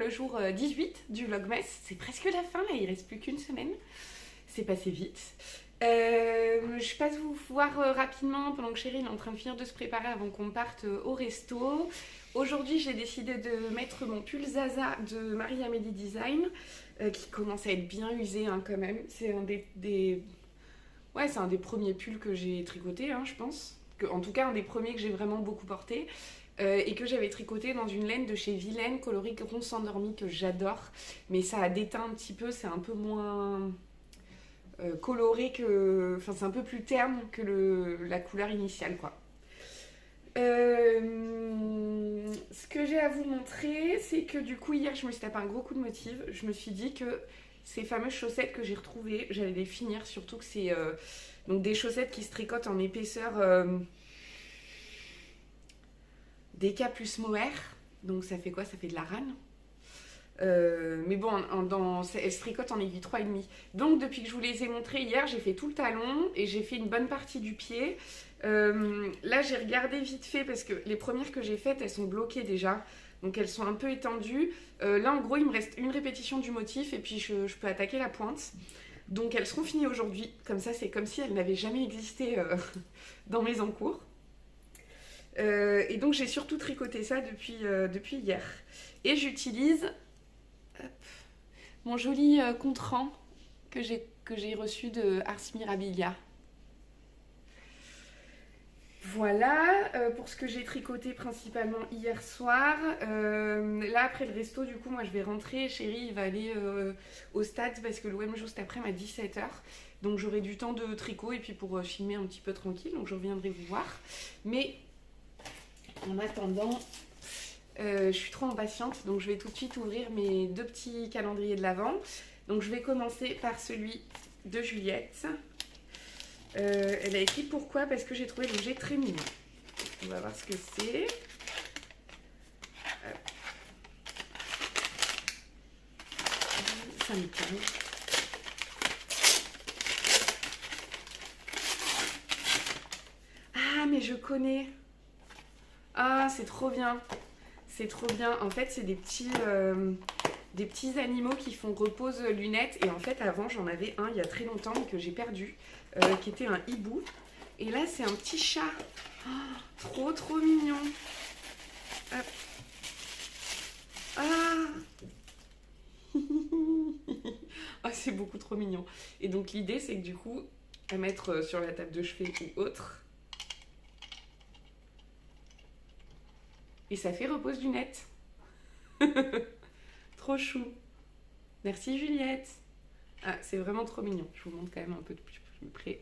le jour 18 du Vlogmas. C'est presque la fin, là, il reste plus qu'une semaine. C'est passé vite. Je passe vous voir rapidement pendant que Chérie est en train de finir de se préparer avant qu'on parte au resto. Aujourd'hui, j'ai décidé de mettre mon pull Zaza de Marie-Amélie Design qui commence à être bien usé hein, quand même. C'est c'est un des premiers pulls que j'ai tricoté, hein, je pense. En tout cas, un des premiers que j'ai vraiment beaucoup porté. Et que j'avais tricoté dans une laine de chez Vilaine, coloris ronce endormie, que j'adore. Mais ça a déteint un petit peu, c'est un peu moins coloré que... Enfin, c'est un peu plus terne que la couleur initiale, quoi. Ce que j'ai à vous montrer, c'est que du coup, hier, je me suis tapé un gros coup de motive. Je me suis dit que ces fameuses chaussettes que j'ai retrouvées, j'allais les finir. Surtout que c'est donc des chaussettes qui se tricotent en épaisseur... DK plus mohair, donc ça fait quoi? Ça fait de la rane. Mais bon, elle se tricote en aiguille 3,5. Donc depuis que je vous les ai montrées hier, j'ai fait tout le talon et j'ai fait une bonne partie du pied. Là, j'ai regardé vite fait parce que les premières que j'ai faites, elles sont bloquées déjà. Donc elles sont un peu étendues. Là, en gros, il me reste une répétition du motif et puis je peux attaquer la pointe. Donc elles seront finies aujourd'hui. Comme ça, c'est comme si elles n'avaient jamais existé dans mes encours. Et donc j'ai surtout tricoté ça depuis hier. Et j'utilise mon joli contrant que j'ai reçu de Ars Mirabilia. Voilà pour ce que j'ai tricoté principalement hier soir. Là après le resto, du coup moi je vais rentrer. Chérie il va aller au stade parce que l'OM joue cet après-midi à 17h. Donc j'aurai du temps de tricot et puis pour filmer un petit peu tranquille. Donc je reviendrai vous voir. Mais en attendant, je suis trop impatiente, donc je vais tout de suite ouvrir mes deux petits calendriers de l'Avent. Donc je vais commencer par celui de Juliette. Elle a écrit pourquoi, parce que j'ai trouvé l'objet très mignon. On va voir ce que c'est. Ça me calme. Ah mais je connais. Ah, c'est trop bien. C'est trop bien. En fait, c'est des petits animaux qui font repose lunettes. Et en fait, avant, j'en avais un il y a très longtemps que j'ai perdu, qui était un hibou. Et là, c'est un petit chat. Oh, trop mignon. Hop. Ah oh, c'est beaucoup trop mignon. Et donc, l'idée, c'est que du coup, à mettre sur la table de chevet ou autre. Et ça fait repose lunettes. Trop chou. Merci Juliette. Ah, c'est vraiment trop mignon. Je vous montre quand même un peu de plus près.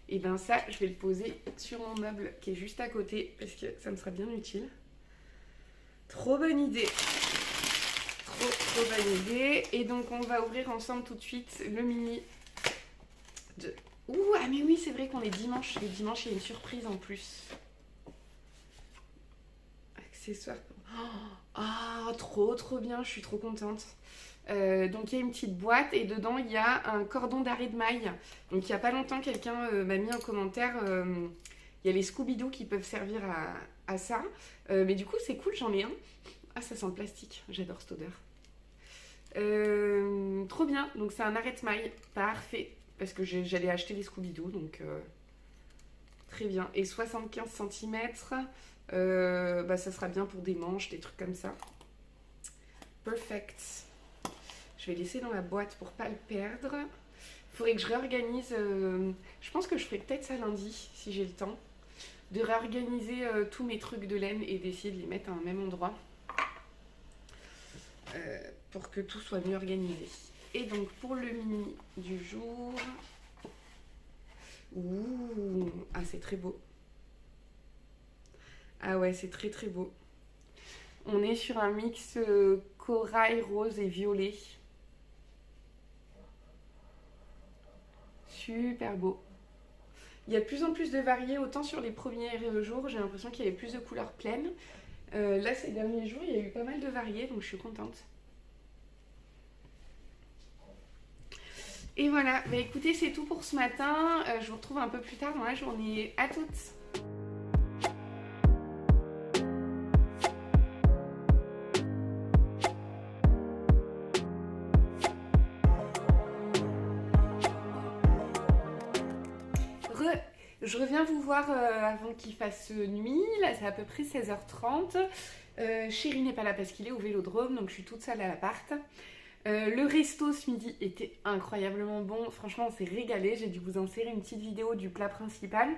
Et bien ça, je vais le poser sur mon meuble qui est juste à côté parce que ça me sera bien utile. Trop bonne idée. Trop bonne idée. Et donc on va ouvrir ensemble tout de suite le mini de... Ouh, ah mais oui, c'est vrai qu'on est dimanche. Le dimanche, il y a une surprise en plus. Accessoires. Trop bien, je suis trop contente. Donc il y a une petite boîte et dedans il y a un cordon d'arrêt de maille. Donc il n'y a pas longtemps quelqu'un m'a mis en commentaire, il y a les Scooby-Doo qui peuvent servir à ça. Mais du coup c'est cool, j'en ai un. Ah ça sent le plastique, j'adore cette odeur. Trop bien, donc c'est un arrêt de maille, parfait. Parce que j'allais acheter les Scooby-Doo, donc très bien. Et 75 cm. Ça sera bien pour des manches, des trucs comme ça. Perfect. Je vais laisser dans la boîte pour pas le perdre. Il faudrait que je réorganise. Je pense que je ferai peut-être ça lundi, si j'ai le temps. De réorganiser tous mes trucs de laine et d'essayer de les mettre à un même endroit. Pour que tout soit mieux organisé. Et donc pour le mini du jour. Ouh, ah c'est très beau. Ah ouais, c'est très beau. On est sur un mix corail, rose et violet. Super beau. Il y a de plus en plus de variés, autant sur les premiers jours, j'ai l'impression qu'il y avait plus de couleurs pleines. Là, ces derniers jours, il y a eu pas mal de variés, donc je suis contente. Et voilà, bah écoutez, c'est tout pour ce matin. Je vous retrouve un peu plus tard dans la journée. À toutes! Je reviens vous voir avant qu'il fasse nuit. Là, c'est à peu près 16h30. Chéri n'est pas là parce qu'il est au vélodrome, donc je suis toute seule à l'appart. Le resto ce midi était incroyablement bon. Franchement, on s'est régalé. J'ai dû vous insérer une petite vidéo du plat principal.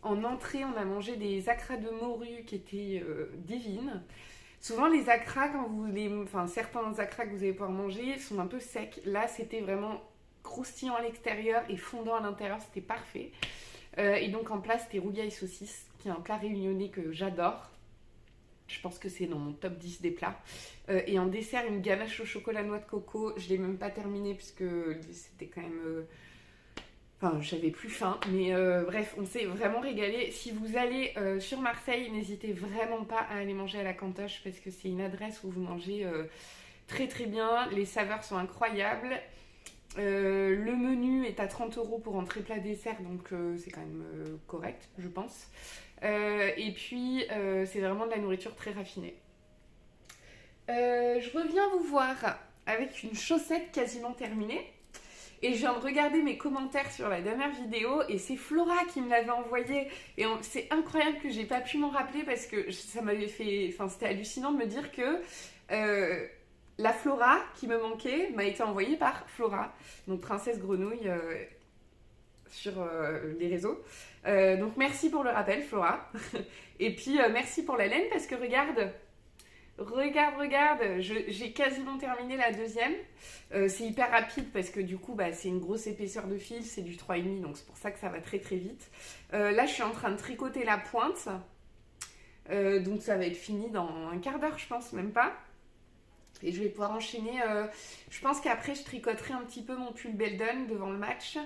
En entrée, on a mangé des acras de morue qui étaient divines. Souvent, les acras, certains acras que vous allez pouvoir manger sont un peu secs. Là, c'était vraiment croustillant à l'extérieur et fondant à l'intérieur. C'était parfait. Et donc, en plat, c'était rougail saucisse, qui est un plat réunionnais que j'adore. Je pense que c'est dans mon top 10 des plats. Et en dessert, une ganache au chocolat noix de coco. Je ne l'ai même pas terminée puisque c'était quand même... j'avais plus faim. Mais bref, on s'est vraiment régalé. Si vous allez sur Marseille, n'hésitez vraiment pas à aller manger à la Cantoche parce que c'est une adresse où vous mangez très très bien. Les saveurs sont incroyables. Le menu est à 30 € pour entrée plat dessert, donc c'est quand même correct, je pense. Et puis, c'est vraiment de la nourriture très raffinée. Je reviens vous voir avec une chaussette quasiment terminée. Et je viens de regarder mes commentaires sur la dernière vidéo et c'est Flora qui me l'avait envoyé. Et c'est incroyable que j'ai pas pu m'en rappeler parce que ça m'avait fait... c'était hallucinant de me dire que la Flora qui me manquait m'a été envoyée par Flora, donc Princesse Grenouille sur les réseaux. Donc merci pour le rappel, Flora. Et puis merci pour la laine parce que regarde, j'ai quasiment terminé la deuxième. C'est hyper rapide parce que du coup, c'est une grosse épaisseur de fil, c'est du 3,5, donc c'est pour ça que ça va très très vite. Là, je suis en train de tricoter la pointe. Donc ça va être fini dans un quart d'heure, je pense, même pas. Et je vais pouvoir enchaîner. Je pense qu'après, je tricoterai un petit peu mon pull Beldon devant le match.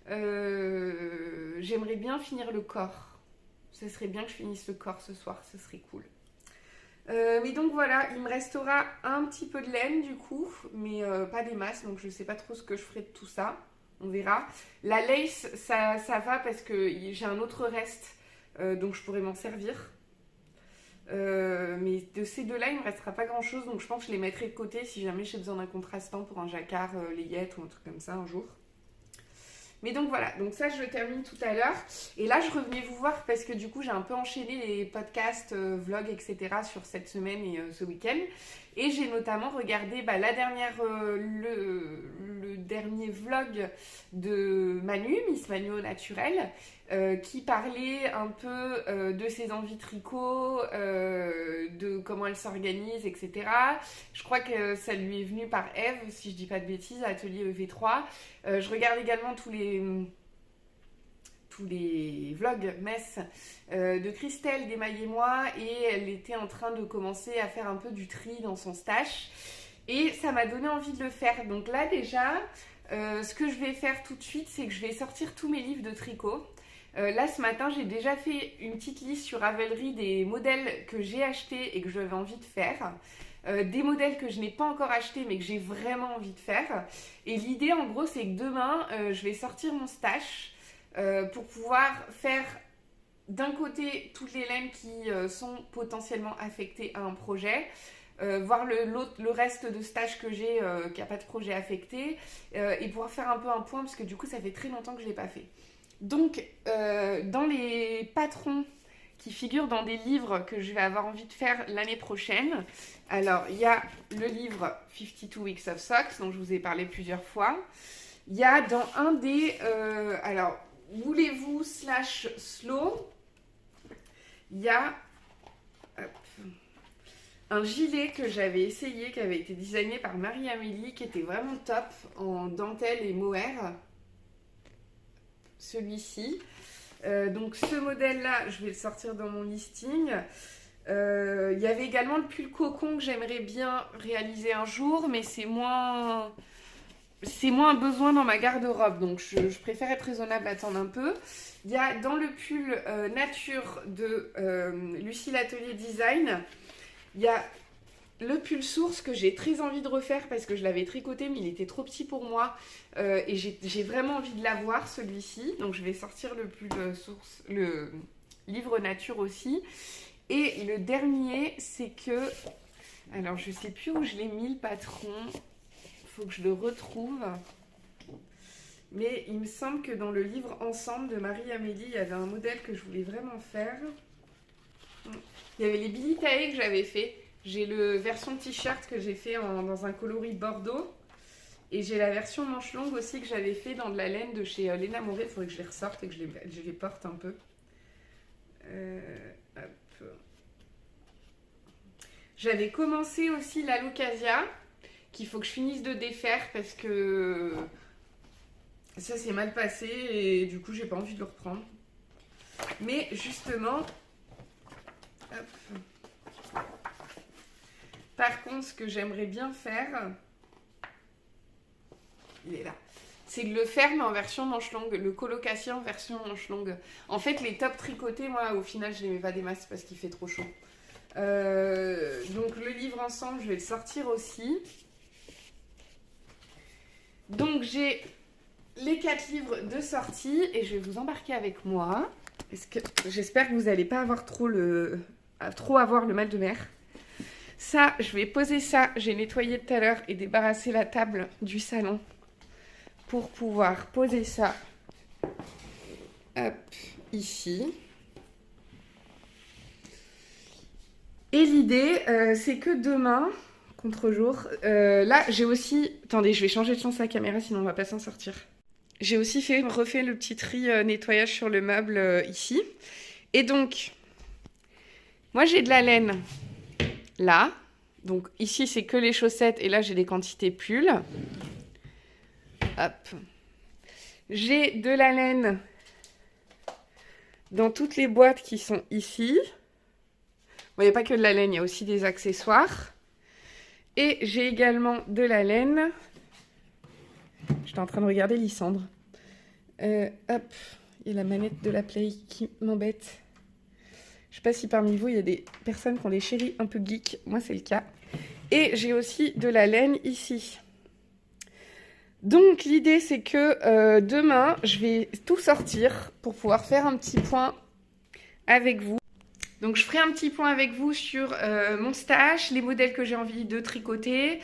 J'aimerais bien finir le corps. Ce serait bien que je finisse le corps ce soir, ce serait cool. Mais donc voilà, il me restera un petit peu de laine du coup, mais pas des masses, donc je sais pas trop ce que je ferai de tout ça. On verra. La lace, ça va parce que j'ai un autre reste, donc je pourrais m'en servir. Mais de ces deux-là, il me restera pas grand-chose, donc je pense que je les mettrai de côté si jamais j'ai besoin d'un contrastant pour un jacquard, layette ou un truc comme ça un jour. Mais donc voilà, donc ça je le termine tout à l'heure. Et là je revenais vous voir parce que du coup j'ai un peu enchaîné les podcasts, vlogs, etc. sur cette semaine et ce week-end. Et j'ai notamment regardé le dernier vlog de Manu, Miss Manu au naturel, qui parlait un peu de ses envies tricot, de comment elle s'organise, etc. Je crois que ça lui est venu par Eve, si je dis pas de bêtises, à Atelier EV3. Je regarde également tous les vlogs messes de Christelle, d'Emaille et moi, et elle était en train de commencer à faire un peu du tri dans son stash. Et ça m'a donné envie de le faire. Donc là déjà, ce que je vais faire tout de suite, c'est que je vais sortir tous mes livres de tricot. Là ce matin, j'ai déjà fait une petite liste sur Ravelry des modèles que j'ai achetés et que j'avais envie de faire. Des modèles que je n'ai pas encore achetés mais que j'ai vraiment envie de faire. Et l'idée en gros, c'est que demain, je vais sortir mon stash pour pouvoir faire d'un côté toutes les laines qui sont potentiellement affectées à un projet, voir le reste de stage que j'ai qui n'a pas de projet affecté, et pouvoir faire un peu un point parce que du coup ça fait très longtemps que je ne l'ai pas fait. Donc dans les patrons qui figurent dans des livres que je vais avoir envie de faire l'année prochaine, alors il y a le livre 52 Weeks of Socks dont je vous ai parlé plusieurs fois. Il y a dans un des voulez-vous / slow, il y a un gilet que j'avais essayé, qui avait été designé par Marie-Amélie, qui était vraiment top en dentelle et mohair. Celui-ci. Donc ce modèle-là, je vais le sortir dans mon listing. Il y avait également le pull cocon que j'aimerais bien réaliser un jour, mais c'est moins un besoin dans ma garde-robe, donc je préfère être raisonnable, attendre un peu. Il y a dans le pull nature de Lucille Atelier Design, il y a le pull source que j'ai très envie de refaire parce que je l'avais tricoté mais il était trop petit pour moi, et j'ai vraiment envie de l'avoir celui-ci, donc je vais sortir le pull source, le livre nature aussi. Et le dernier, c'est que, alors je sais plus où je l'ai mis le patron, faut que je le retrouve, Mais il me semble que dans le livre Ensemble de Marie-Amélie, il y avait un modèle que je voulais vraiment faire. Il y avait les Billy Tae que j'avais fait. J'ai le version t-shirt que j'ai fait dans un coloris bordeaux. Et j'ai la version manche longue aussi que j'avais fait dans de la laine de chez Léna Moré. Il faudrait que je les ressorte et que je les porte un peu. Hop. J'avais commencé aussi l'Alocasia, qu'il faut que je finisse de défaire parce que ça s'est mal passé et du coup j'ai pas envie de le reprendre. Mais justement, hop. Par contre, ce que j'aimerais bien faire, il est là, c'est de le faire mais en version manche longue, le colocasia en version manche longue. En fait, les tops tricotés, moi au final je les mets pas des masses parce qu'il fait trop chaud. Donc le livre Ensemble, je vais le sortir aussi. Donc j'ai les 4 livres de sortie et je vais vous embarquer avec moi. J'espère que vous n'allez pas avoir trop avoir le mal de mer. Ça, je vais poser ça. J'ai nettoyé tout à l'heure et débarrassé la table du salon pour pouvoir poser ça. Hop, ici. Et l'idée, c'est que demain, contre-jour, là, j'ai aussi... Attendez, je vais changer de sens la caméra, sinon on va pas s'en sortir. J'ai aussi refait le petit tri nettoyage sur le meuble ici. Et donc, moi, j'ai de la laine là. Donc, ici, c'est que les chaussettes. Et là, j'ai des quantités pulls. Hop. J'ai de la laine dans toutes les boîtes qui sont ici. Bon, il n'y a pas que de la laine, il y a aussi des accessoires. Et j'ai également de la laine. J'étais en train de regarder Lysandre. Hop, il y a la manette de la Play qui m'embête. Je ne sais pas si parmi vous, il y a des personnes qui ont des chéris un peu geeks. Moi, c'est le cas. Et j'ai aussi de la laine ici. Donc, l'idée, c'est que demain, je vais tout sortir pour pouvoir faire un petit point avec vous. Donc, je ferai un petit point avec vous sur mon stash, les modèles que j'ai envie de tricoter,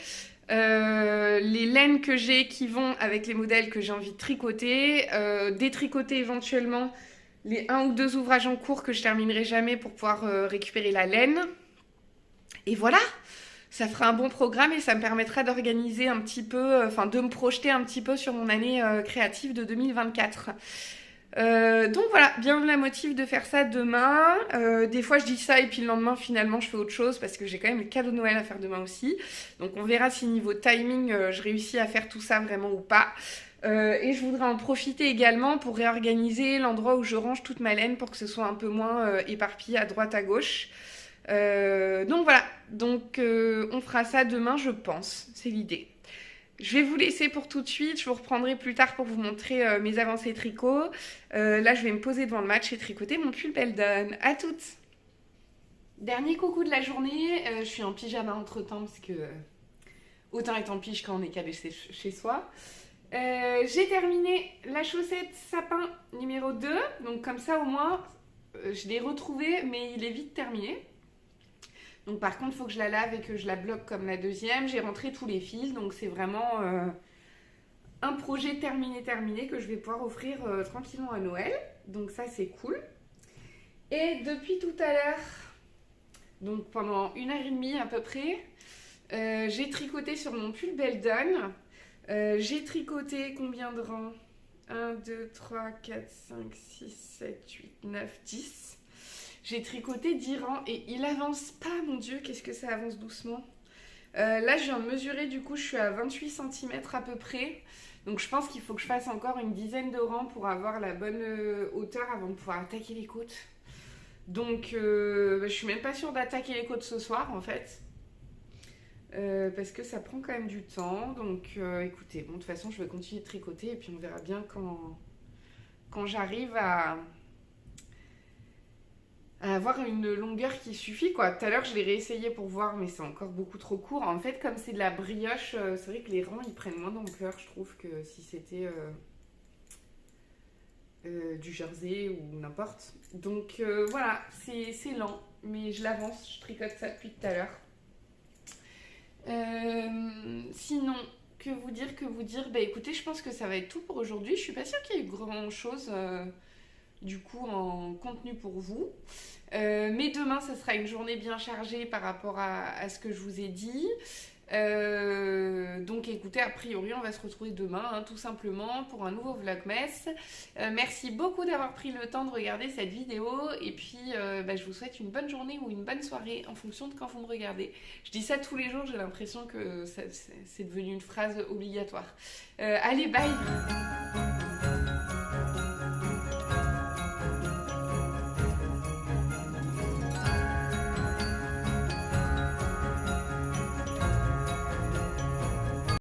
les laines que j'ai qui vont avec les modèles que j'ai envie de tricoter, détricoter éventuellement les 1 ou 2 ouvrages en cours que je terminerai jamais pour pouvoir récupérer la laine. Et voilà, ça fera un bon programme et ça me permettra d'organiser un petit peu, de me projeter un petit peu sur mon année créative de 2024. Donc voilà, bien la motive de faire ça demain. Des fois je dis ça et puis le lendemain finalement je fais autre chose parce que j'ai quand même le cadeau de Noël à faire demain aussi. Donc on verra si niveau timing je réussis à faire tout ça vraiment ou pas. Et je voudrais en profiter également pour réorganiser l'endroit où je range toute ma laine pour que ce soit un peu moins éparpillé à droite à gauche. Donc voilà, on fera ça demain je pense, c'est l'idée. Je vais vous laisser pour tout de suite, je vous reprendrai plus tard pour vous montrer mes avancées tricot. Là je vais me poser devant le match et tricoter mon pull Beldon. À toutes. Dernier coucou de la journée, je suis en pyjama entre temps parce que autant être en pige quand on est calé chez soi. J'ai terminé la chaussette sapin numéro 2, donc comme ça au moins je l'ai retrouvé mais il est vite terminé. Donc par contre il faut que je la lave et que je la bloque comme la deuxième. J'ai rentré tous les fils donc c'est vraiment un projet terminé que je vais pouvoir offrir tranquillement à Noël. Donc ça c'est cool. Et depuis tout à l'heure, donc pendant 1h30 à peu près, j'ai tricoté sur mon pull Beldon. J'ai tricoté combien de rangs? 1, 2, 3, 4, 5, 6, 7, 8, 9, 10. J'ai tricoté 10 rangs et il avance pas, mon Dieu, qu'est-ce que ça avance doucement. Là, je viens de mesurer, du coup, je suis à 28 cm à peu près. Donc, je pense qu'il faut que je fasse encore une dizaine de rangs pour avoir la bonne hauteur avant de pouvoir attaquer les côtes. Donc, je suis même pas sûre d'attaquer les côtes ce soir, en fait. Parce que ça prend quand même du temps. Donc, écoutez, bon, de toute façon, je vais continuer de tricoter et puis on verra bien quand j'arrive à avoir une longueur qui suffit, quoi. Tout à l'heure, je l'ai réessayé pour voir, mais c'est encore beaucoup trop court. En fait, comme c'est de la brioche, c'est vrai que les rangs, ils prennent moins d'ampleur, je trouve, que si c'était du jersey ou n'importe. Donc, voilà, c'est lent, mais je l'avance, je tricote ça depuis tout à l'heure. Sinon, que vous dire. Bah écoutez, je pense que ça va être tout pour aujourd'hui. Je suis pas sûre qu'il y ait grand chose du coup en contenu pour vous. Mais demain, ça sera une journée bien chargée par rapport à ce que je vous ai dit. Donc écoutez, a priori, on va se retrouver demain, hein, tout simplement, pour un nouveau Vlogmas. Merci beaucoup d'avoir pris le temps de regarder cette vidéo. Et puis, je vous souhaite une bonne journée ou une bonne soirée en fonction de quand vous me regardez. Je dis ça tous les jours, j'ai l'impression que c'est devenu une phrase obligatoire. Allez, bye!